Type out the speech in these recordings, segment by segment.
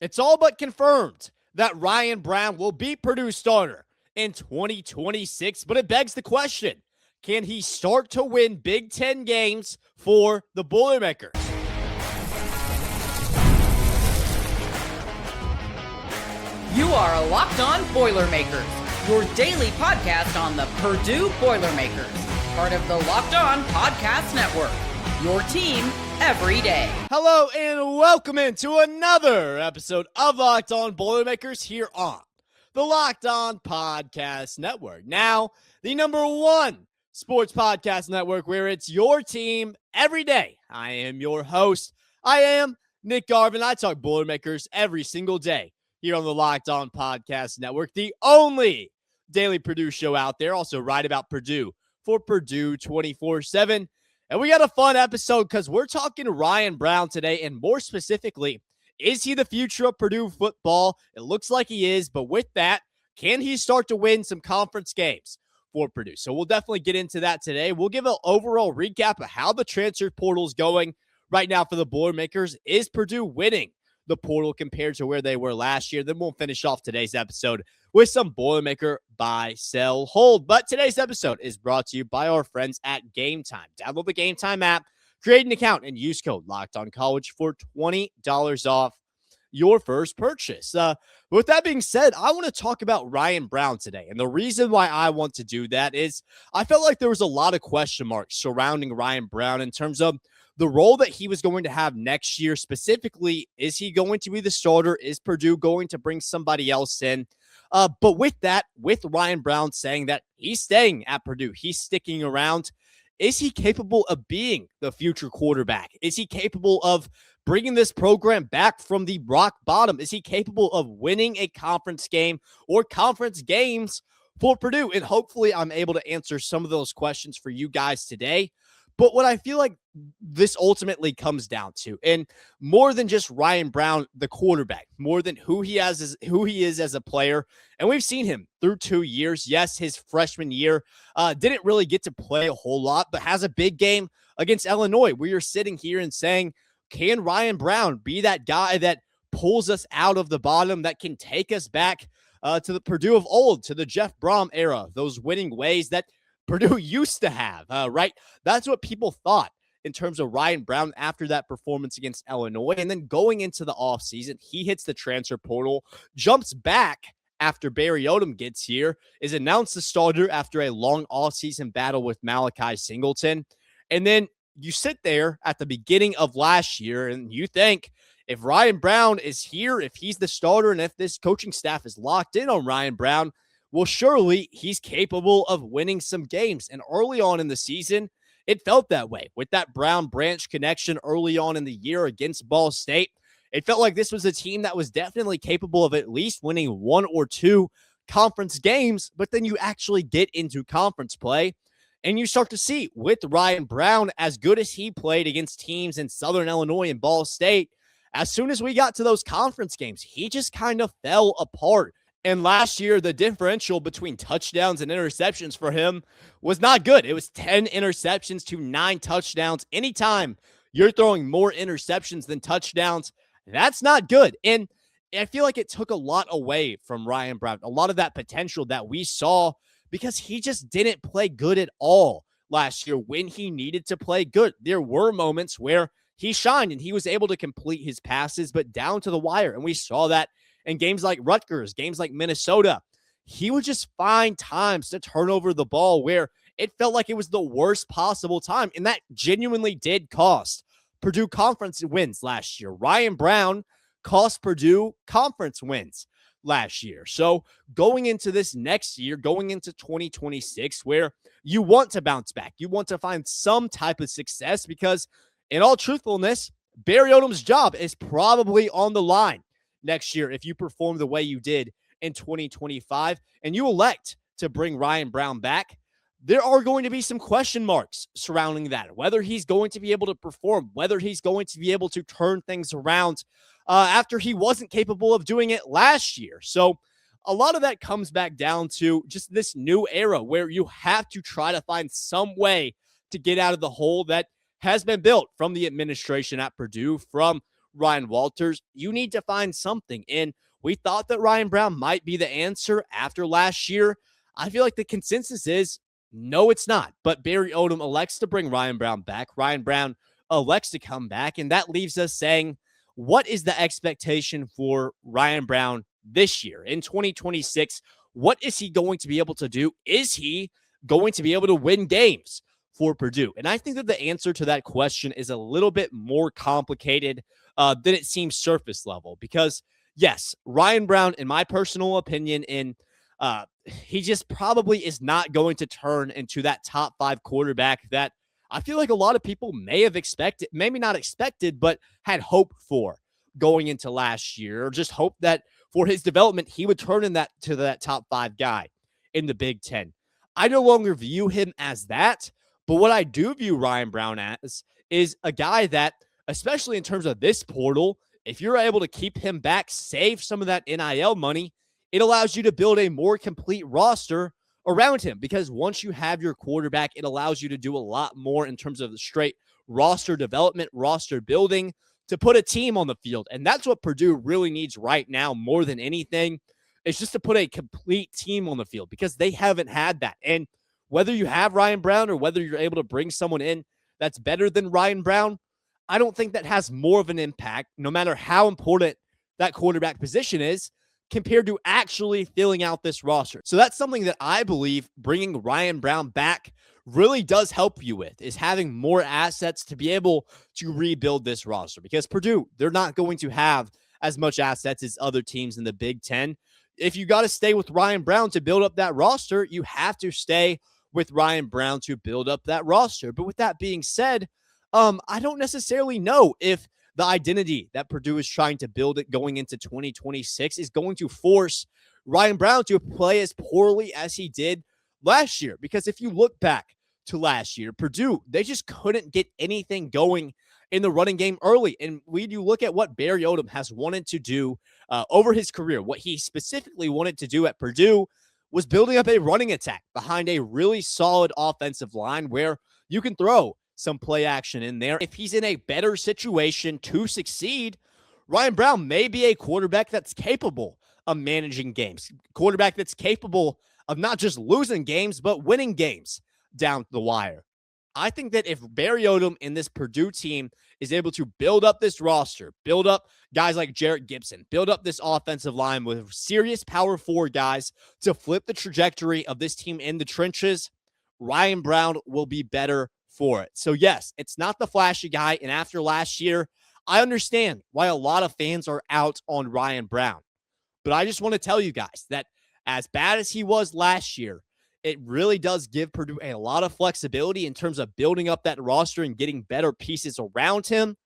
It's all but confirmed that Ryan Browne will be Purdue's starter in 2026, but it begs the question, can he start to win Big Ten games for the Boilermakers? You are Locked On Boilermakers, your daily podcast on the Purdue Boilermakers, part of the Locked On Podcast Network, your team every day. Hello and welcome into another episode of Locked On Boilermakers here on the Locked On Podcast Network. Now, the number one sports podcast network where it's your team every day. I am your host. I am Nick Arvin. I talk Boilermakers every single day here on the Locked On Podcast Network, the only daily Purdue show out there. Also write about Purdue for Purdue 24/7. And we got a fun episode because we're talking Ryan Browne today, and more specifically, is he the future of Purdue football? It looks like he is, but with that, can he start to win some conference games for Purdue? So we'll definitely get into that today. We'll give an overall recap of how the transfer portal is going right now for the Boilermakers. Is Purdue winning the portal compared to where they were last year? Then we'll finish off today's episode with some Boilermaker buy, sell, hold. But today's episode is brought to you by our friends at Game Time. Download the Game Time app, create an account, and use code LOCKEDONCollege for $20 off your first purchase. With that being said, I want to talk about Ryan Browne today. And the reason why I want to do that is I felt like there was a lot of question marks surrounding Ryan Browne in terms of the role that he was going to have next year. Specifically, is he going to be the starter? Is Purdue going to bring somebody else in? But with that, with Ryan Browne saying that he's staying at Purdue, he's sticking around, is he capable of being the future quarterback? Is he capable of bringing this program back from the rock bottom? Is he capable of winning a conference game or conference games for Purdue? And hopefully I'm able to answer some of those questions for you guys today. But what I feel like this ultimately comes down to, and more than just Ryan Browne, the quarterback, more than who he is as a player, and we've seen him through 2 years. Yes, his freshman year didn't really get to play a whole lot, but has a big game against Illinois. We are sitting here and saying, can Ryan Browne be that guy that pulls us out of the bottom, that can take us back to the Purdue of old, to the Jeff Browne era, those winning ways that Purdue used to have, right? That's what people thought in terms of Ryan Browne after that performance against Illinois. And then going into the offseason, he hits the transfer portal, jumps back after Barry Odom gets here, is announced the starter after a long offseason battle with Malachi Singleton. And then you sit there at the beginning of last year and you think, if Ryan Browne is here, if he's the starter, and if this coaching staff is locked in on Ryan Browne, well, surely he's capable of winning some games. And early on in the season, it felt that way. With that Browne Branch connection early on in the year against Ball State, it felt like this was a team that was definitely capable of at least winning 1 or 2 conference games. But then you actually get into conference play, and you start to see with Ryan Browne, as good as he played against teams in Southern Illinois and Ball State, as soon as we got to those conference games, he just kind of fell apart. And last year, the differential between touchdowns and interceptions for him was not good. It was 10 interceptions to 9 touchdowns. Anytime you're throwing more interceptions than touchdowns, that's not good. And I feel like it took a lot away from Ryan Browne, a lot of that potential that we saw, because he just didn't play good at all last year when he needed to play good. There were moments where he shined and he was able to complete his passes, but down to the wire. And we saw that in games like Rutgers, games like Minnesota. He would just find times to turn over the ball where it felt like it was the worst possible time. And that genuinely did cost Purdue conference wins last year. Ryan Browne cost Purdue conference wins last year. So going into this next year, going into 2026, where you want to bounce back, you want to find some type of success, because in all truthfulness, Barry Odom's job is probably on the line next year if you perform the way you did in 2025 and you elect to bring Ryan Browne back. There are going to be some question marks surrounding that, whether he's going to be able to perform, whether he's going to be able to turn things around after he wasn't capable of doing it last year. So a lot of that comes back down to just this new era where you have to try to find some way to get out of the hole that has been built from the administration at Purdue, from Ryan Walters, you need to find something. And we thought that Ryan Browne might be the answer after last year. I feel like the consensus is no, it's not. But Barry Odom elects to bring Ryan Browne back. Ryan Browne elects to come back. And that leaves us saying, what is the expectation for Ryan Browne this year in 2026? What is he going to be able to do? Is he going to be able to win games for Purdue? And I think that the answer to that question is a little bit more complicated than it seems surface level. Because, yes, Ryan Browne, in my personal opinion, he just probably is not going to turn into that top 5 quarterback that I feel like a lot of people may have expected, maybe not expected, but had hope for going into last year, or just hope that for his development, he would turn in that top 5 guy in the Big Ten. I no longer view him as that, but what I do view Ryan Browne as is a guy that, especially in terms of this portal, if you're able to keep him back, save some of that NIL money, it allows you to build a more complete roster around him, because once you have your quarterback, it allows you to do a lot more in terms of the straight roster development, roster building, to put a team on the field. And that's what Purdue really needs right now more than anything, is just to put a complete team on the field, because they haven't had that. And whether you have Ryan Browne or whether you're able to bring someone in that's better than Ryan Browne, I don't think that has more of an impact, no matter how important that quarterback position is, compared to actually filling out this roster. So that's something that I believe bringing Ryan Browne back really does help you with, is having more assets to be able to rebuild this roster, because Purdue, they're not going to have as much assets as other teams in the Big Ten. If you got to stay with Ryan Browne to build up that roster, you have to stay with Ryan Browne to build up that roster. But with that being said, I don't necessarily know if the identity that Purdue is trying to build it going into 2026 is going to force Ryan Browne to play as poorly as he did last year. Because if you look back to last year, Purdue, they just couldn't get anything going in the running game early. And when you look at what Barry Odom has wanted to do over his career, what he specifically wanted to do at Purdue was building up a running attack behind a really solid offensive line where you can throw some play action in there. If he's in a better situation to succeed, Ryan Browne may be a quarterback that's capable of managing games, quarterback that's capable of not just losing games, but winning games down the wire. I think that if Barry Odom in this Purdue team is able to build up this roster, build up guys like Jerrick Gibson, build up this offensive line with serious power forward guys to flip the trajectory of this team in the trenches, Ryan Browne will be better for it. So yes, it's not the flashy guy. And after last year, I understand why a lot of fans are out on Ryan Browne. But I just want to tell you guys that as bad as he was last year, it really does give Purdue a lot of flexibility in terms of building up that roster and getting better pieces around him.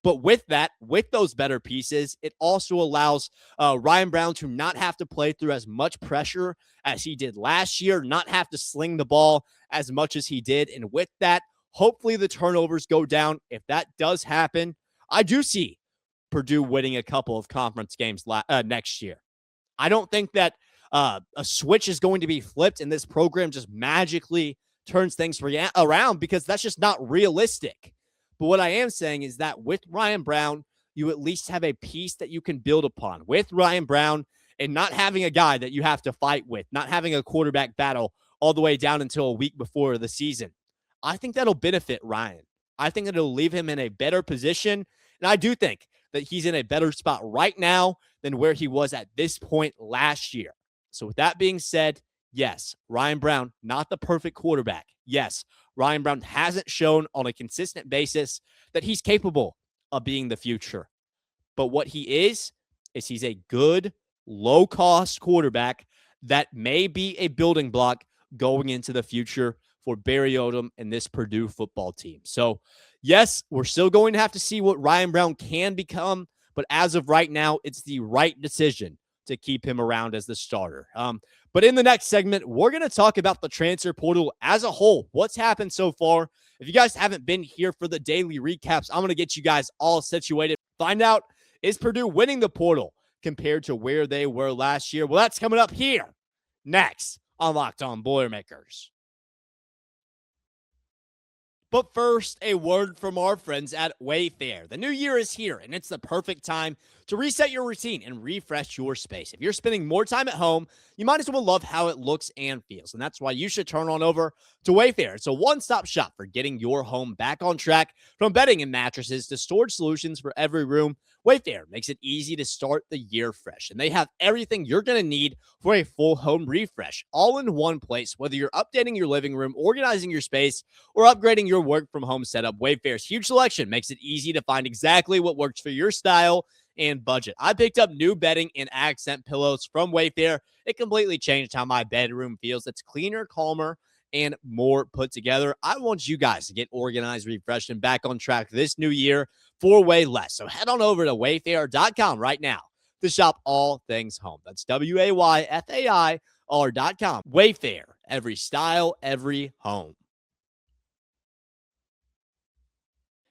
But with that, with those better pieces, it also allows Ryan Browne to not have to play through as much pressure as he did last year, not have to sling the ball as much as he did. And with that, hopefully the turnovers go down. If that does happen, I do see Purdue winning a couple of conference games next year. I don't think that a switch is going to be flipped and this program just magically turns things around, because that's just not realistic. But what I am saying is that with Ryan Browne, you at least have a piece that you can build upon. With Ryan Browne and not having a guy that you have to fight with, not having a quarterback battle all the way down until a week before the season, I think that'll benefit Ryan. I think it'll leave him in a better position. And I do think that he's in a better spot right now than where he was at this point last year. So with that being said, yes, Ryan Browne, not the perfect quarterback. Yes, Ryan Browne hasn't shown on a consistent basis that he's capable of being the future. But what he is he's a good, low-cost quarterback that may be a building block going into the future for Barry Odom and this Purdue football team. So, yes, we're still going to have to see what Ryan Browne can become, but as of right now, it's the right decision to keep him around as the starter. But in the next segment, we're going to talk about the transfer portal as a whole. What's happened so far? If you guys haven't been here for the daily recaps, I'm going to get you guys all situated. Find out, is Purdue winning the portal compared to where they were last year? Well, that's coming up here next on Locked On Boilermakers. But first, a word from our friends at Wayfair. The new year is here, and it's the perfect time to reset your routine and refresh your space. If you're spending more time at home, you might as well love how it looks and feels, and that's why you should turn on over to Wayfair. It's a one-stop shop for getting your home back on track, from bedding and mattresses to storage solutions for every room. Wayfair makes it easy to start the year fresh, and they have everything you're going to need for a full home refresh, all in one place. Whether you're updating your living room, organizing your space, or upgrading your work from home setup, Wayfair's huge selection makes it easy to find exactly what works for your style and budget. I picked up new bedding and accent pillows from Wayfair. It completely changed how my bedroom feels. It's cleaner, calmer, and more put together. I want you guys to get organized, refreshed, and back on track this new year for way less. So head on over to wayfair.com right now to shop all things home. That's WAYFAIR.com. Wayfair, every style, every home.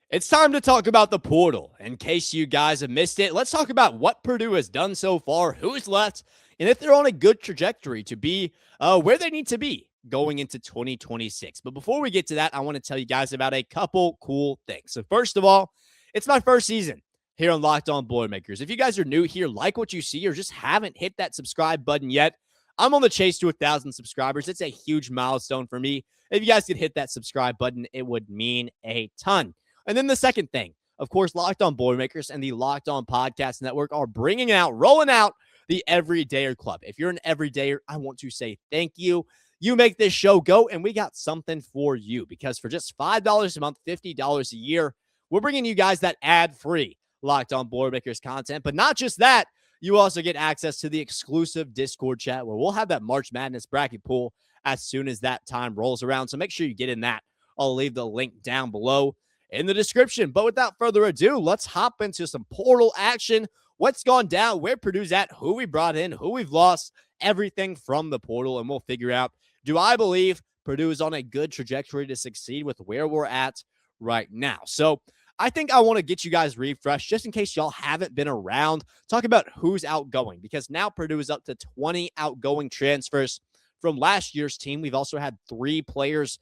It's time to talk about the portal. In case you guys have missed it, let's talk about what Purdue has done so far, who's left, and if they're on a good trajectory to be where they need to be going into 2026. But before we get to that, I want to tell you guys about a couple cool things. So first of all, it's my first season here on Locked On Boilermakers. If you guys are new here, like what you see, or just haven't hit that subscribe button yet, I'm on the chase to 1,000 subscribers. It's a huge milestone for me. If you guys could hit that subscribe button, it would mean a ton. And then the second thing, of course, Locked On Boilermakers and the Locked On Podcast Network are rolling out the Everydayer Club. If you're an everydayer, I want to say thank you. You make this show go, and we got something for you, because for just $5 a month, $50 a year, we're bringing you guys that ad-free Locked On Boilermakers content. But not just that, you also get access to the exclusive Discord chat where we'll have that March Madness bracket pool as soon as that time rolls around. So make sure you get in that. I'll leave the link down below in the description. But without further ado, let's hop into some portal action. What's gone down, where Purdue's at, who we brought in, who we've lost, everything from the portal, and we'll figure out, do I believe Purdue is on a good trajectory to succeed with where we're at right now? So I think I want to get you guys refreshed just in case y'all haven't been around. Talk about who's outgoing, because now Purdue is up to 20 outgoing transfers from last year's team. We've also had 3 players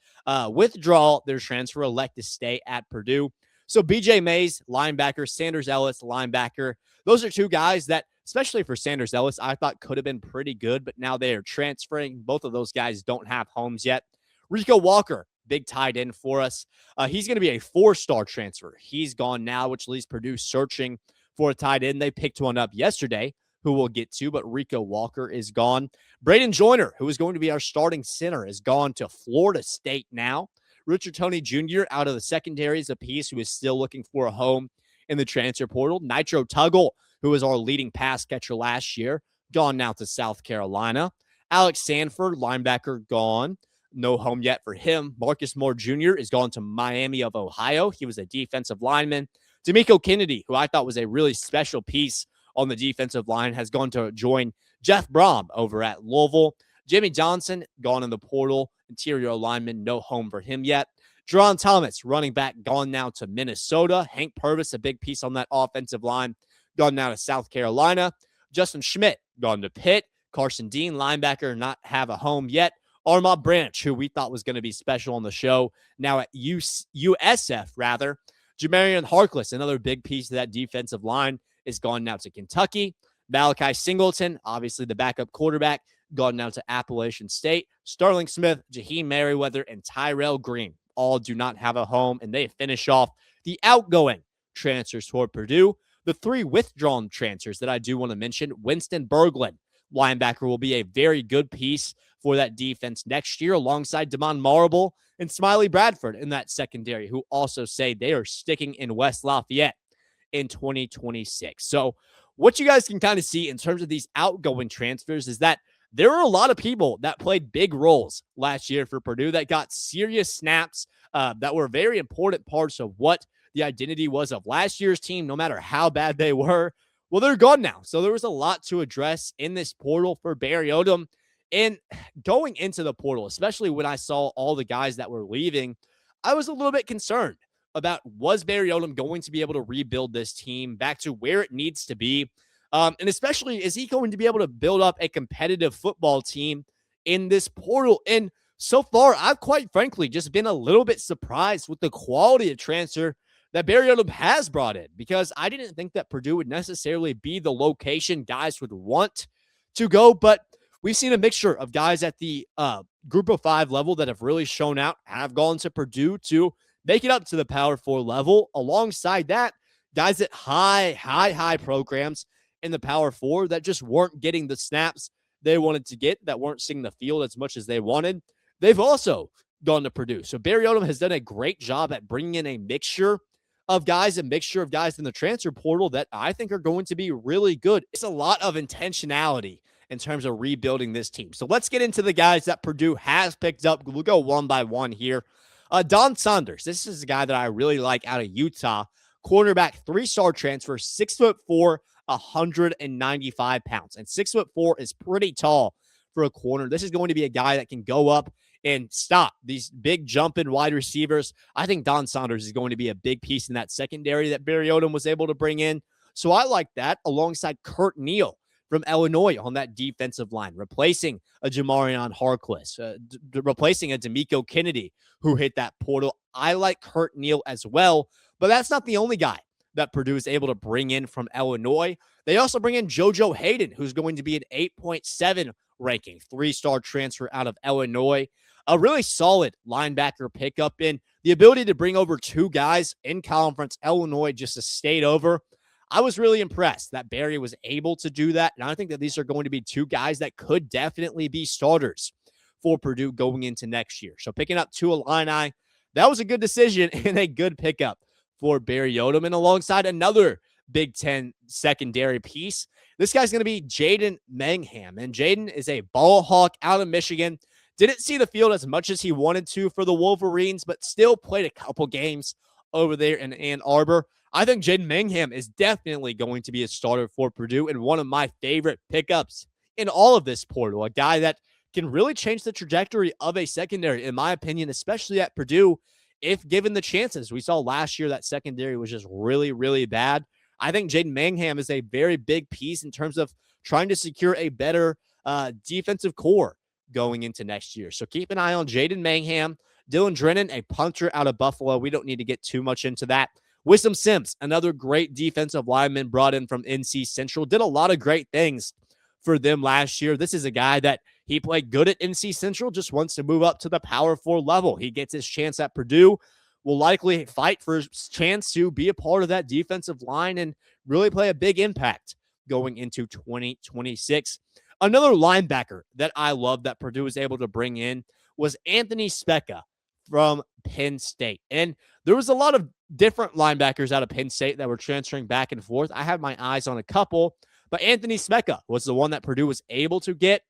withdraw their transfer, elect to stay at Purdue. So BJ Mays, linebacker, Sanders Ellis, linebacker. Those are 2 guys that, especially for Sanders Ellis, I thought could have been pretty good, but now they are transferring. Both of those guys don't have homes yet. Rico Walker, big tight end for us. He's going to be a 4-star transfer. He's gone now, which leaves Purdue searching for a tight end. They picked one up yesterday, who we'll get to, but Rico Walker is gone. Braden Joyner, who is going to be our starting center, is gone to Florida State now. Richard Toney Jr. out of the secondary is a piece who is still looking for a home in the transfer portal. Nitro Tuggle, who was our leading pass catcher last year, gone now to South Carolina. Alex Sanford, linebacker, gone. No home yet for him. Marcus Moore Jr. is gone to Miami of Ohio. He was a defensive lineman. D'Amico Kennedy, who I thought was a really special piece on the defensive line, has gone to join Jeff Browne over at Louisville. Jimmy Johnson, gone in the portal. Interior lineman, no home for him yet. Jerron Thomas, running back, gone now to Minnesota. Hank Purvis, a big piece on that offensive line, gone now to South Carolina. Justin Schmidt, gone to Pitt. Carson Dean, linebacker, not have a home yet. Armand Branch, who we thought was going to be special on the show, now at USF, rather. Jamarian Harkless, another big piece of that defensive line, is gone now to Kentucky. Malachi Singleton, obviously the backup quarterback, gone now to Appalachian State. Sterling Smith, Jaheim Merriweather, and Tyrell Green all do not have a home, and they finish off the outgoing transfers for Purdue. The 3 withdrawn transfers that I do want to mention: Winston Berglund, linebacker, will be a very good piece for that defense next year, alongside Damon Marable and Smiley Bradford in that secondary, who also say they are sticking in West Lafayette in 2026. So what you guys can kind of see in terms of these outgoing transfers is that there are a lot of people that played big roles last year for Purdue that got serious snaps that were very important parts of what the identity was of last year's team, no matter how bad they were. Well, they're gone now. So there was a lot to address in this portal for Barry Odom. And going into the portal, especially when I saw all the guys that were leaving, I was a little bit concerned about, was Barry Odom going to be able to rebuild this team back to where it needs to be? And especially, is he going to be able to build up a competitive football team in this portal? And So far, I've quite frankly just been a little bit surprised with the quality of transfer that Barry Odom has brought in, because I didn't think that Purdue would necessarily be the location guys would want to go, but we've seen a mixture of guys at the group of 5 level that have really shown out, have gone to Purdue to make it up to the Power 4 level. Alongside that, guys at high programs in the Power 4 that just weren't getting the snaps they wanted to get, that weren't seeing the field as much as they wanted. They've also gone to Purdue. So Barry Odom has done a great job at bringing in a mixture of guys in the transfer portal that I think are going to be really good. It's a lot of intentionality in terms of rebuilding this team. So let's get into the guys that Purdue has picked up. We'll go one by one here. Don Saunders. This is a guy that I really like out of Utah. Cornerback, 3-star transfer, 6'4", 195 pounds. And 6'4" is pretty tall for a corner. This is going to be a guy that can go up and stop these big jumping wide receivers. I think Don Saunders is going to be a big piece in that secondary that Barry Odom was able to bring in. So I like that, alongside Kurt Neal from Illinois on that defensive line, replacing a Jamarion Harkless, replacing a D'Amico Kennedy who hit that portal. I like Kurt Neal as well, but that's not the only guy that Purdue is able to bring in from Illinois. They also bring in JoJo Hayden, who's going to be an 8.7 ranking, 3-star transfer out of Illinois. A really solid linebacker pickup, in the ability to bring over 2 guys in conference. Illinois just a state over. I was really impressed that Barry was able to do that, and I think that these are going to be 2 guys that could definitely be starters for Purdue going into next year. So picking up 2 Illini, that was a good decision and a good pickup for Barry Odom. And alongside another Big Ten secondary piece, this guy's going to be Jaden Mangham. And Jaden is a ball hawk out of Michigan. Didn't see the field as much as he wanted to for the Wolverines, but still played a couple games over there in Ann Arbor. I think Jaden Mangham is definitely going to be a starter for Purdue, and one of my favorite pickups in all of this portal. A guy that can really change the trajectory of a secondary, in my opinion, especially at Purdue, if given the chances. We saw last year that secondary was just really, really bad. I think Jaden Mangham is a very big piece in terms of trying to secure a better defensive core going into next year. So keep an eye on Jaden Mangham. Dylan Drennan, a punter out of Buffalo. We don't need to get too much into that. Wisdom Sims, another great defensive lineman brought in from NC Central, did a lot of great things for them last year. This is a guy that he played good at NC Central, just wants to move up to the Power 4 level. He gets his chance at Purdue, will likely fight for his chance to be a part of that defensive line and really play a big impact going into 2026. Another linebacker that I love that Purdue was able to bring in was Anthony Specca from Penn State. And there was a lot of different linebackers out of Penn State that were transferring back and forth. I had my eyes on a couple, but Anthony Specca was the one that Purdue was able to get.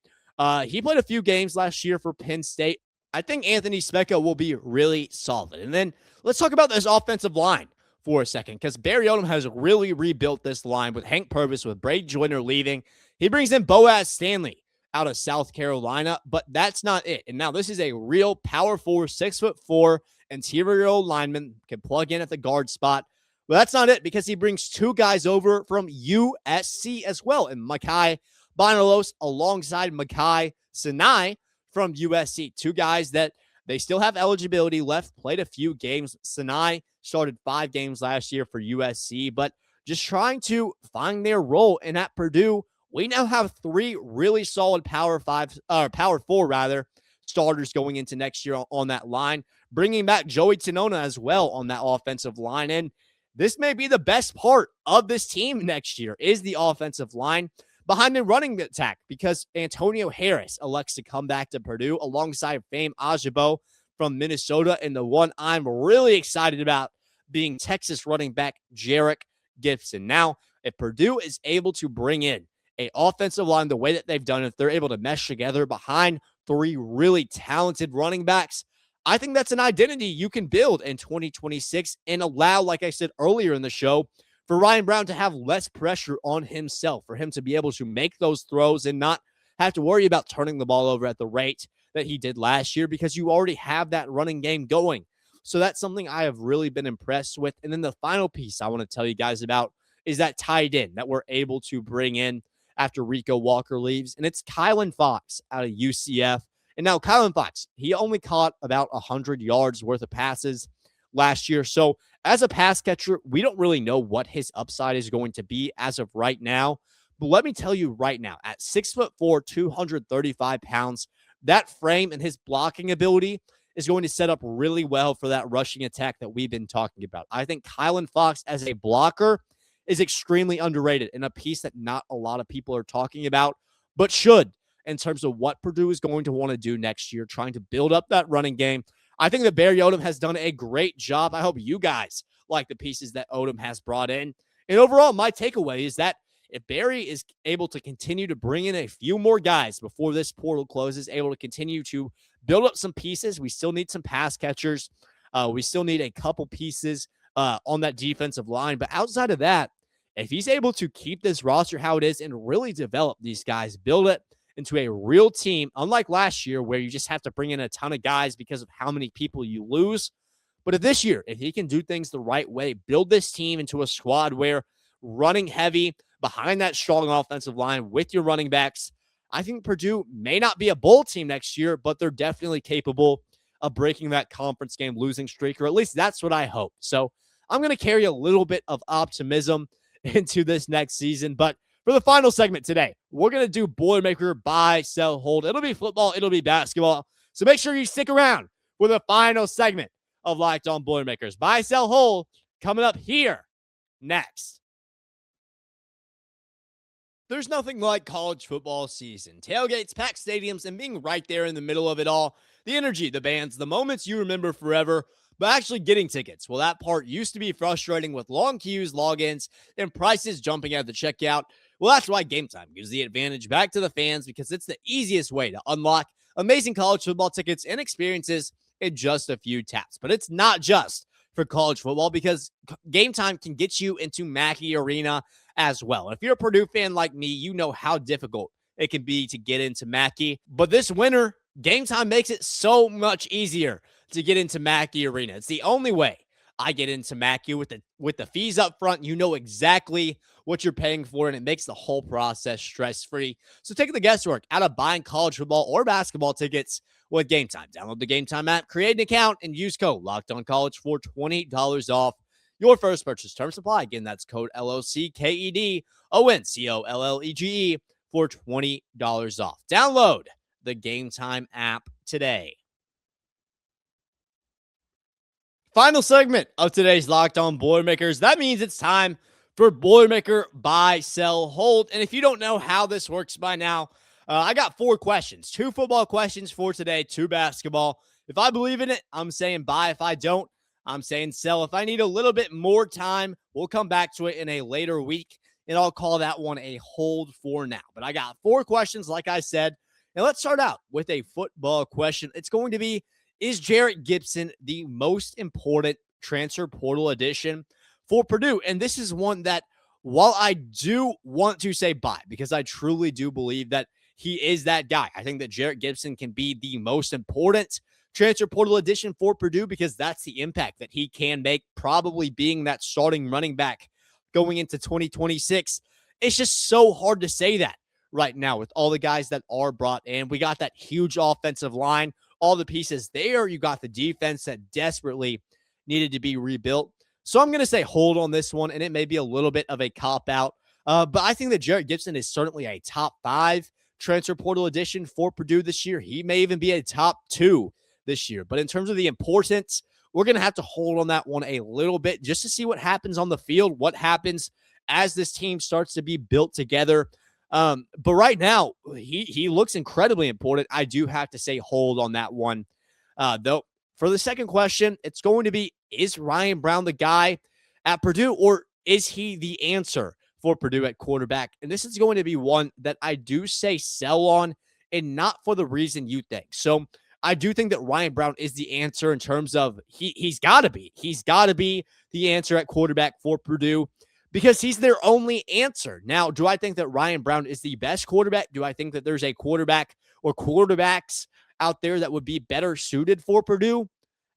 He played a few games last year for Penn State. I think Anthony Specca will be really solid. And then let's talk about this offensive line for a second, because Barry Odom has really rebuilt this line with Hank Purvis, with Brady Joyner leaving. He brings in Boaz Stanley out of South Carolina, but that's not it. And now this is a real Power 4, 6'4" interior lineman, can plug in at the guard spot. Well, that's not it, because he brings 2 guys over from USC as well, and Mekhi Bonalos alongside Mekhi Sinai from USC. 2 guys that they still have eligibility left, played a few games. Sinai started 5 games last year for USC, but just trying to find their role. And at Purdue, we now have 3 really solid Power 4 starters going into next year on that line, bringing back Joey Tenona as well on that offensive line. And this may be the best part of this team next year, is the offensive line behind the running attack, because Antonio Harris elects to come back to Purdue alongside Fame Ajabo from Minnesota. And the one I'm really excited about being Texas running back Jerrick Gibson. Now, if Purdue is able to bring in an offensive line the way that they've done, if they're able to mesh together behind 3 really talented running backs, I think that's an identity you can build in 2026 and allow, like I said earlier in the show, for Ryan Browne to have less pressure on himself, for him to be able to make those throws and not have to worry about turning the ball over at the rate that he did last year, because you already have that running game going. So that's something I have really been impressed with. And then the final piece I want to tell you guys about is that tight end that we're able to bring in after Rico Walker leaves, and it's Kylan Fox out of UCF. And now Kylan Fox, he only caught about 100 yards worth of passes last year. So as a pass catcher, we don't really know what his upside is going to be as of right now. But let me tell you right now, at 6'4", 235 pounds, that frame and his blocking ability is going to set up really well for that rushing attack that we've been talking about. I think Kylan Fox as a blocker is extremely underrated and a piece that not a lot of people are talking about, but should, in terms of what Purdue is going to want to do next year, trying to build up that running game. I think that Barry Odom has done a great job. I hope you guys like the pieces that Odom has brought in. And overall, my takeaway is that if Barry is able to continue to bring in a few more guys before this portal closes, able to continue to build up some pieces, we still need some pass catchers. We still need a couple pieces on that defensive line. But outside of that, if he's able to keep this roster how it is and really develop these guys, build it into a real team, unlike last year where you just have to bring in a ton of guys because of how many people you lose. But if this year, if he can do things the right way, build this team into a squad where running heavy behind that strong offensive line with your running backs, I think Purdue may not be a bowl team next year, but they're definitely capable of breaking that conference game losing streak, or at least that's what I hope. So I'm going to carry a little bit of optimism into this next season. But for the final segment today, we're going to do Boilermaker, buy, sell, hold. It'll be football. It'll be basketball. So make sure you stick around for the final segment of Locked On Boilermakers. Buy, sell, hold coming up here next. There's nothing like college football season. Tailgates, packed stadiums, and being right there in the middle of it all. The energy, the bands, the moments you remember forever. But actually getting tickets, well, that part used to be frustrating with long queues, logins, and prices jumping at the checkout. Well, that's why Game Time gives the advantage back to the fans, because it's the easiest way to unlock amazing college football tickets and experiences in just a few taps. But it's not just for college football, because Game Time can get you into Mackey Arena as well. And if you're a Purdue fan like me, you know how difficult it can be to get into Mackey. But this winter, Game Time makes it so much easier to get into Mackey Arena. It's the only way I get into Mackey with the fees up front. You know exactly what you're paying for, and it makes the whole process stress-free. So take the guesswork out of buying college football or basketball tickets with Game Time. Download the Game Time app, create an account, and use code LOCKEDONCollege for $20 off your first purchase. Terms apply. Again, that's code LOCKEDONCOLLEGE for $20 off. Download the Game Time app today. Final segment of today's Locked On Boilermakers. That means it's time for Boilermaker, buy, sell, hold. And if you don't know how this works by now, I got 4 questions. 2 football questions for today, 2 basketball. If I believe in it, I'm saying buy. If I don't, I'm saying sell. If I need a little bit more time, we'll come back to it in a later week, and I'll call that one a hold for now. But I got 4 questions, like I said. And let's start out with a football question. It's going to be, is Jerrick Gibson the most important transfer portal addition for Purdue? And this is one that, while I do want to say buy, because I truly do believe that he is that guy. I think that Jerrick Gibson can be the most important transfer portal addition for Purdue, because that's the impact that he can make, probably being that starting running back going into 2026. It's just so hard to say that right now with all the guys that are brought in. We got that huge offensive line, all the pieces there. You got the defense that desperately needed to be rebuilt. So I'm going to say hold on this one, and it may be a little bit of a cop-out. But I think that Jerrick Gibson is certainly a top 5 transfer portal addition for Purdue this year. He may even be a top 2 this year. But in terms of the importance, we're going to have to hold on that one a little bit just to see what happens on the field, what happens as this team starts to be built together. But right now, he looks incredibly important. I do have to say hold on that one. Though, for the second question, it's going to be, is Ryan Browne the guy at Purdue, or is he the answer for Purdue at quarterback? And this is going to be one that I do say sell on, and not for the reason you think. So I do think that Ryan Browne is the answer in terms of he's got to be. He's got to be the answer at quarterback for Purdue, because he's their only answer. Now, do I think that Ryan Browne is the best quarterback? Do I think that there's a quarterback or quarterbacks out there that would be better suited for Purdue?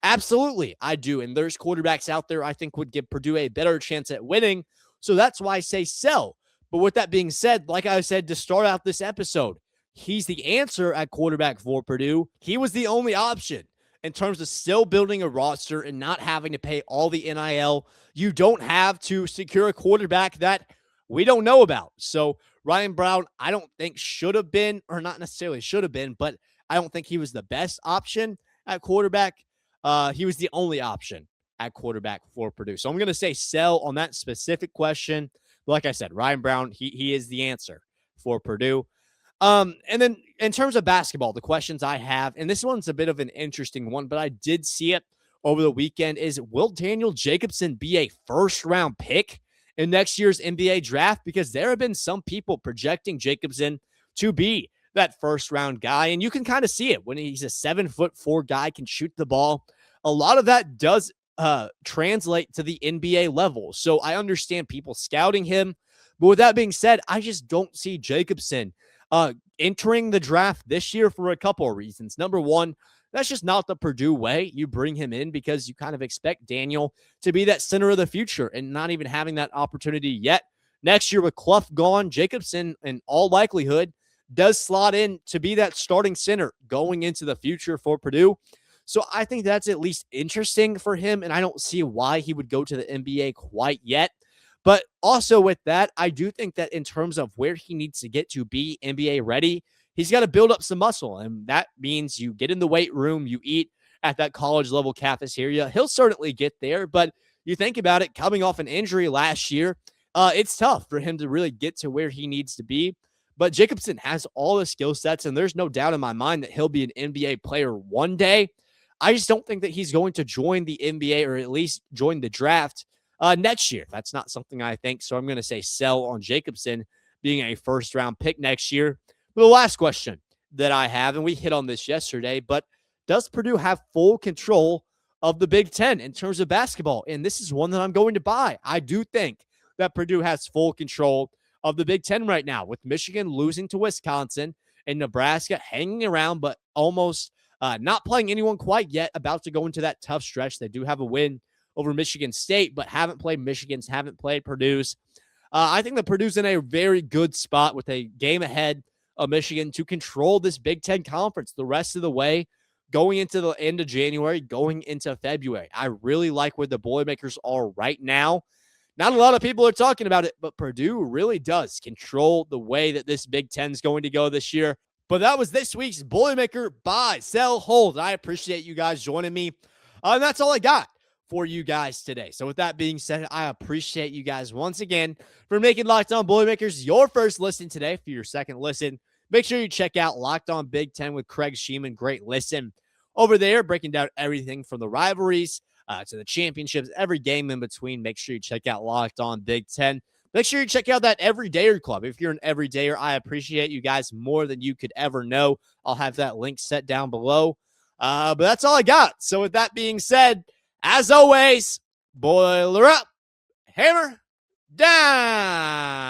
Absolutely, I do. And there's quarterbacks out there I think would give Purdue a better chance at winning. So that's why I say sell. But with that being said, like I said to start out this episode, he's the answer at quarterback for Purdue. He was the only option in terms of still building a roster and not having to pay all the NIL you don't have to secure a quarterback that we don't know about. So Ryan Browne, I don't think should have been, or not necessarily should have been, but I don't think he was the best option at quarterback. He was the only option at quarterback for Purdue. So I'm going to say sell on that specific question. Like I said, Ryan Browne, he is the answer for Purdue. And then in terms of basketball, the questions I have, and this one's a bit of an interesting one, but I did see it over the weekend, is will Daniel Jacobsen be a first-round pick in next year's NBA draft? Because there have been some people projecting Jacobsen to be that first-round guy, and you can kind of see it when he's a 7'4" guy, can shoot the ball. A lot of that does translate to the NBA level. So I understand people scouting him. But with that being said, I just don't see Jacobsen entering the draft this year for a couple of reasons. Number one, that's just not the Purdue way. You bring him in because you kind of expect Daniel to be that center of the future, and not even having that opportunity yet. Next year with Clough gone, Jacobsen, in all likelihood, does slot in to be that starting center going into the future for Purdue. So I think that's at least interesting for him, and I don't see why he would go to the NBA quite yet. But also with that, I do think that in terms of where he needs to get to be NBA ready, he's got to build up some muscle, and that means you get in the weight room, you eat at that college level cafeteria. He'll certainly get there, but you think about it, coming off an injury last year, it's tough for him to really get to where he needs to be. But Jacobsen has all the skill sets, and there's no doubt in my mind that he'll be an NBA player one day. I just don't think that he's going to join the NBA, or at least join the draft next year. That's not something I think. So I'm going to say sell on Jacobsen being a first-round pick next year. But the last question that I have, and we hit on this yesterday, but does Purdue have full control of the Big Ten in terms of basketball? And this is one that I'm going to buy. I do think that Purdue has full control of the Big Ten right now, with Michigan losing to Wisconsin and Nebraska hanging around, but almost not playing anyone quite yet, about to go into that tough stretch. They do have a win over Michigan State, but haven't played Michigan's, haven't played Purdue's. I think that Purdue's in a very good spot with a game ahead of Michigan to control this Big Ten conference the rest of the way, going into the end of January, going into February. I really like where the Boilermakers are right now. Not a lot of people are talking about it, but Purdue really does control the way that this Big Ten is going to go this year. But that was this week's Boilermaker Buy, Sell, Hold. I appreciate you guys joining me. And that's all I got for you guys today. So with that being said, I appreciate you guys once again for making Locked On Boilermakers your first listen today. For your second listen, make sure you check out Locked On Big Ten with Craig Sheeman. Great listen over there, breaking down everything from the rivalries to the championships, every game in between. Make sure you check out Locked On Big Ten. Make sure you check out that Everydayer Club. If you're an Everydayer, I appreciate you guys more than you could ever know. I'll have that link set down below. But that's all I got. So with that being said, as always, boiler up, hammer down.